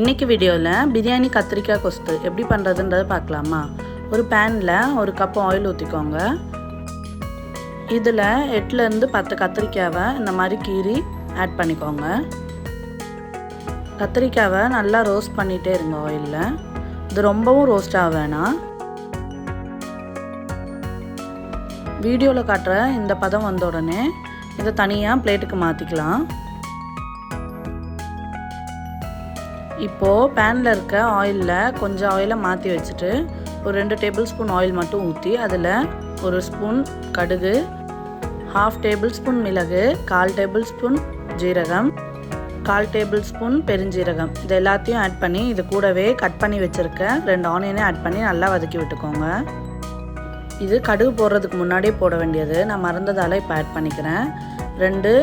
இன்றைக்கி வீடியோவில் பிரியாணி கத்திரிக்காய் கொஸ்து எப்படி பண்ணுறதுன்றதை பார்க்கலாமா. ஒரு பேனில் ஒரு கப் ஆயில் ஊற்றிக்கோங்க. இதில் 8லேருந்து 10 கத்திரிக்காவை இந்த மாதிரி கீறி ஆட் பண்ணிக்கோங்க. கத்திரிக்காவை நல்லா ரோஸ்ட் பண்ணிகிட்டே இருங்க ஆயிலில். இது ரொம்பவும் ரோஸ்ட் ஆக வேணாம். வீடியோவில் காட்டுற இந்த பதம் வந்த உடனே இதை தனியாக பிளேட்டுக்கு மாற்றிக்கலாம். இப்போது பேனில் இருக்க ஆயிலில் கொஞ்சம் ஆயிலை மாற்றி வச்சுட்டு ஒரு 2 டேபிள் ஸ்பூன் ஆயில் மட்டும் ஊற்றி அதில் 1 ஸ்பூன் கடுகு, 1/2 டேபிள் ஸ்பூன் மிளகு, 1/4 டேபிள் ஸ்பூன் ஜீரகம், 1/4 டேபிள் ஸ்பூன் பெருஞ்சீரகம் இது எல்லாத்தையும் ஆட் பண்ணி இது கூடவே கட் பண்ணி வச்சுருக்க 2 ஆனியனை ஆட் பண்ணி நல்லா வதக்கி விட்டுக்கோங்க. இது கடுகு போடுறதுக்கு முன்னாடியே போட வேண்டியது, நான் மறந்ததால் இப்போ ஆட் பண்ணிக்கிறேன். 2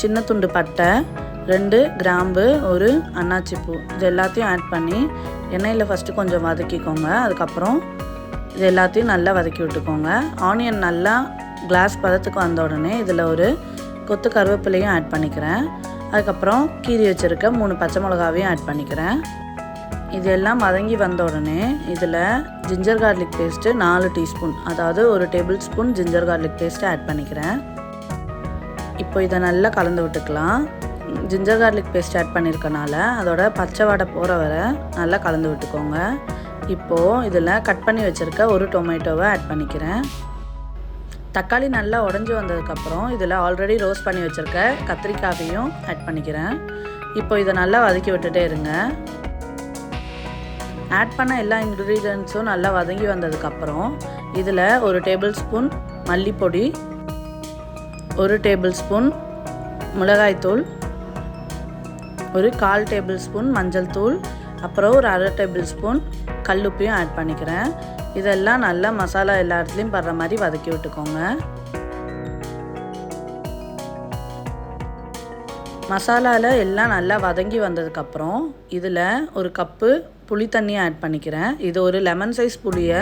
சின்ன துண்டு பட்டை, 2 கிராம்பு, 1 அன்னாச்சி பூ இது எல்லாத்தையும் ஆட் பண்ணி எண்ணெயில் ஃபஸ்ட்டு கொஞ்சம் வதக்கிக்கோங்க. அதுக்கப்புறம் இது எல்லாத்தையும் நல்லா வதக்கி விட்டுக்கோங்க. ஆனியன் நல்லா கிளாஸ் பதத்துக்கு வந்த உடனே இதில் ஒரு கொத்து கருவேப்பிலையும் ஆட் பண்ணிக்கிறேன். அதுக்கப்புறம் கீரி வச்சுருக்க 3 பச்சை மிளகாவையும் ஆட் பண்ணிக்கிறேன். இதெல்லாம் வதங்கி வந்த உடனே இதில் ஜிஞ்சர் கார்லிக் பேஸ்ட்டு 4 டீஸ்பூன், அதாவது 1 tablespoon ginger garlic paste add பண்ணிக்கிறேன். இப்போ இதை நல்லா கலந்து விட்டுக்கலாம். ஜிஞ்சர் கார்லிக் பேஸ்ட் ஆட் பண்ணியிருக்கனால அதோட பச்சை வாடை போகிற வரை நல்லா கலந்து விட்டுக்கோங்க. இப்போது இதில் கட் பண்ணி வச்சுருக்க 1 டொமேட்டோவை ஆட் பண்ணிக்கிறேன். தக்காளி நல்லா உடஞ்சி வந்ததுக்கப்புறம் இதில் ஆல்ரெடி ரோஸ்ட் பண்ணி வச்சுருக்க கத்திரிக்காயையும் ஆட் பண்ணிக்கிறேன். இப்போ இதை நல்லா வதக்கி விட்டுட்டே இருங்க. ஆட் பண்ண எல்லா இன்க்ரீடியன்ட்ஸும் நல்லா வதங்கி வந்ததுக்கப்புறம் இதில் 1 டேபிள் ஸ்பூன் மல்லிப்பொடி, 1 டேபிள் ஸ்பூன் மிளகாய்த்தூள், ஒரு 1/4 டேபிள் ஸ்பூன் மஞ்சள் தூள், அப்புறம் ஒரு 1/2 டேபிள் ஸ்பூன் கல்லுப்பையும் ஆட் பண்ணிக்கிறேன். இதெல்லாம் நல்லா மசாலா எல்லா இடத்துலையும் படுற மாதிரி வதக்கி விட்டுக்கோங்க. மசாலாவில் எல்லாம் நல்லா வதங்கி வந்ததுக்கப்புறம் இதில் 1 கப்பு புளி தண்ணியை ஆட் பண்ணிக்கிறேன். இது ஒரு லெமன் சைஸ் புளியை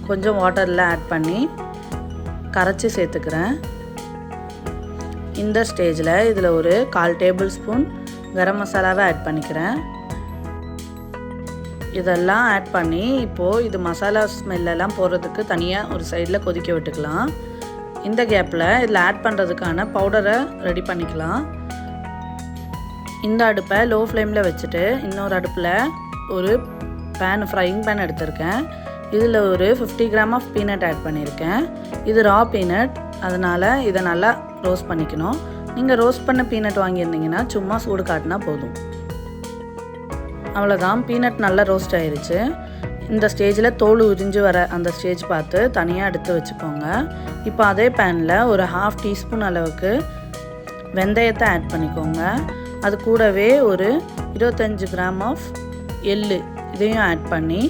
கொஞ்சம் வாட்டரில் ஆட் பண்ணி கரைச்சி சேர்த்துக்கிறேன். இந்த ஸ்டேஜில் இதில் ஒரு 1/4 டேபிள் ஸ்பூன் கரம் மசாலாவை ஆட் பண்ணிக்கிறேன். இதெல்லாம் ஆட் பண்ணி இப்போது இது மசாலா ஸ்மெல்லெல்லாம் போகிறதுக்கு தனியாக ஒரு சைடில் கொதிக்க விட்டுக்கலாம். இந்த கேப்பில் இதில் ஆட் பண்ணுறதுக்கான பவுடரை ரெடி பண்ணிக்கலாம். இந்த அடுப்பை லோ ஃப்ளேமில் வச்சுட்டு இன்னொரு அடுப்பில் ஒரு ஃப்ரையிங் பேன் எடுத்திருக்கேன். இதில் ஒரு 50 கிராம் ஆஃப் பீனட் ஆட் பண்ணியிருக்கேன். இது ரா பீனட், அதனால் இதை நல்லா ரோஸ்ட் பண்ணிக்கணும். நீங்கள் ரோஸ்ட் பண்ண பீனட் வாங்கியிருந்தீங்கன்னா சும்மா சூடு காட்டினா போதும். அவ்வளோதான், பீனட் நல்லா ரோஸ்ட் ஆயிடுச்சு. இந்த ஸ்டேஜில் தோல் உரிஞ்சு வர அந்த ஸ்டேஜ் பார்த்து தனியாக எடுத்து வச்சுக்கோங்க. இப்போ அதே பேனில் ஒரு 1/2 டீஸ்பூன் அளவுக்கு வெந்தயத்தை ஆட் பண்ணிக்கோங்க. அது கூடவே ஒரு 25 கிராம் ஆஃப் எள்ளு இதையும் ஆட் பண்ணி,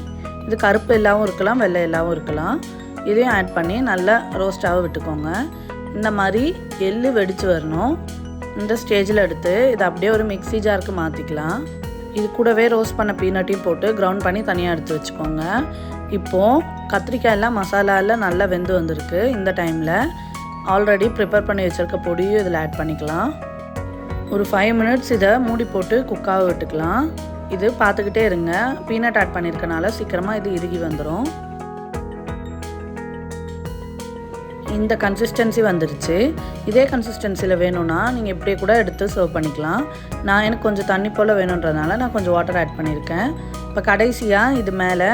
இது கருப்பு எல்லாவும் இருக்கலாம், வெள்ளை எல்லாவும் இருக்கலாம், இதையும் ஆட் பண்ணி நல்லா ரோஸ்டாக விட்டுக்கோங்க. இந்த மாதிரி எள்ளு வெடித்து வரணும். இந்த ஸ்டேஜில் எடுத்து இதை அப்படியே ஒரு மிக்ஸி ஜாருக்கு மாற்றிக்கலாம். இது கூடவே ரோஸ்ட் பண்ண பீனட்டையும் போட்டு கிரவுண்ட் பண்ணி தனியாக எடுத்து வச்சுக்கோங்க. இப்போது கத்திரிக்காயெல்லாம் மசாலாவில் நல்லா வெந்து வந்திருக்கு. இந்த டைமில் ஆல்ரெடி ப்ரிப்பேர் பண்ணி வச்சுருக்க பொடியும் இதில் ஆட் பண்ணிக்கலாம். ஒரு 5 மினிட்ஸ் இதை மூடி போட்டு குக்காக விட்டுக்கலாம். இது பார்த்துக்கிட்டே இருங்க, பீனட் ஆட் பண்ணியிருக்கனால சீக்கிரமாக இது இறுகி வந்துடும். இந்த கன்சிஸ்டன்சி வந்துருச்சு. இதே கன்சிஸ்டன்சியில் வேணும்னா நீங்கள் இப்படியே கூட எடுத்து சர்வ் பண்ணிக்கலாம். எனக்கு கொஞ்சம் தண்ணி போல் வேணுன்றதுனால நான் கொஞ்சம் வாட்டர் ஆட் பண்ணியிருக்கேன். இப்போ கடைசியாக இது மேலே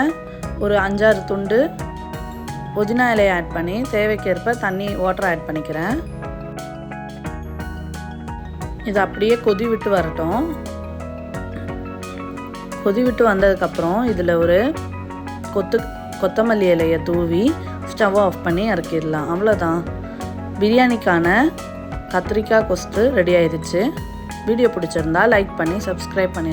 ஒரு 5-6 துண்டு புதினா இலையை ஆட் பண்ணி தேவைக்கேற்ப வாட்டர் ஆட் பண்ணிக்கிறேன். இது அப்படியே கொதி விட்டு வரட்டும். கொதி விட்டு வந்ததுக்கப்புறம் இதில் ஒரு கொத்தமல்லி இலையை தூவி ஸ்டவ் ஆஃப் பண்ணி இறக்கிடலாம். அவ்வளோதான், பிரியாணிக்கான கத்திரிக்காய் கொஸ்து ரெடி ஆயிடுச்சு. வீடியோ பிடிச்சிருந்தா லைக் பண்ணி சப்ஸ்கிரைப் பண்ணி